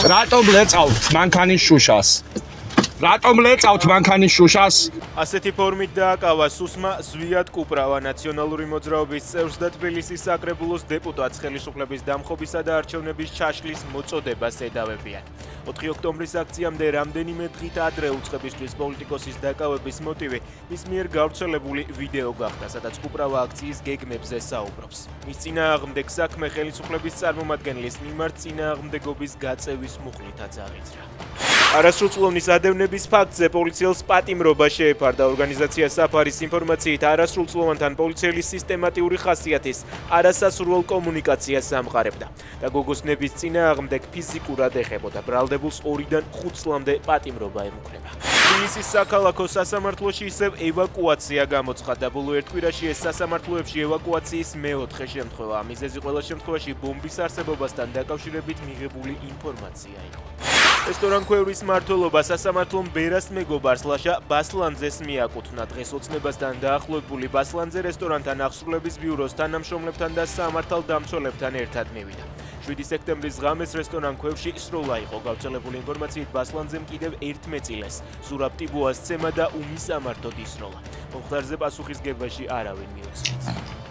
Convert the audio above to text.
რატომ ლეწავთ მანქანის შუშას? რატომ ლეწავთ მანქანის შუშას? ასეთი ფორმით დააკავა სუსმა ზვიად კუპრავა ნაციონალური მოძრაობის წევრს და თბილისის საკრებულოს დეპუტატს ხელისუფლების დამხობისა და არჩევნების ჩაშლის მოწოდებას ედავებიან. 4 ოქტომბრის აქციამდე რამდენიმე დღით ადრე უწყებისთვის პოლიტიკოსის დაკავების მოტივი მის მიერ გავრცელებული ვიდეო გახდა, სადაც კუპრავა აქციის გეგმებზე საუბრობს. მის წინააღმდეგ საქმე ხელისუფლების წარმომადგენლის მიმართ წინააღმდეგობის გაწევის მუხლითაც აღიძრა. არასრულწლოვნის ადევნების ფაქტზე პოლიციელს პატიმრობა შეეფარდა. ორგანიზაცია საფარის ინფორმაციით არასრულწლოვანთან პოლიციელის სისტემატიური ხასიათის არასასურველ კომუნიკაციას ამყარებდა და გოგოსნების წინააღმდეგ ფიზიკურად ეხებოდა. ბრალდებულს 2-დან 5 წლამდე პატიმრობა ემუქრება. თბილისის საქალაქო სასამართლოში ისევ ევაკუაცია გამოცხადდა. ბოლო ერთ კვირაში ეს სასამართლოებში ევაკუაციის მეოთხე შემთხვევაა. მიზეზი ყველა შემთხვევაში ბომბის არსებობასთან დაკავშირებით მიღებული ინფორმაცია იყო. რესტორან ქვევრის მმართველობა სასამართლომ ბერას მეგობარს ლაშა ბასლანძეს მიაკუთვნა. დღეს ოცნებასთან დაახლოებული ბასლანძე რესტორანთან აღსრულების ბიუროს თანამშრომლებთან და სამართალდამცველებთან ერთად მივიდა. 7 სექტემბრის ღამეს რესტორან ქვევში სროლა იყო. გავრცელებული ინფორმაციით ბასლანძემ კიდევ ერთ მეწილეს ზურაბ ტიბუას სცემა და უმისამართოდ ისროლა. მომხდარზე პასუხისგებაში არავინ მიუწვევს.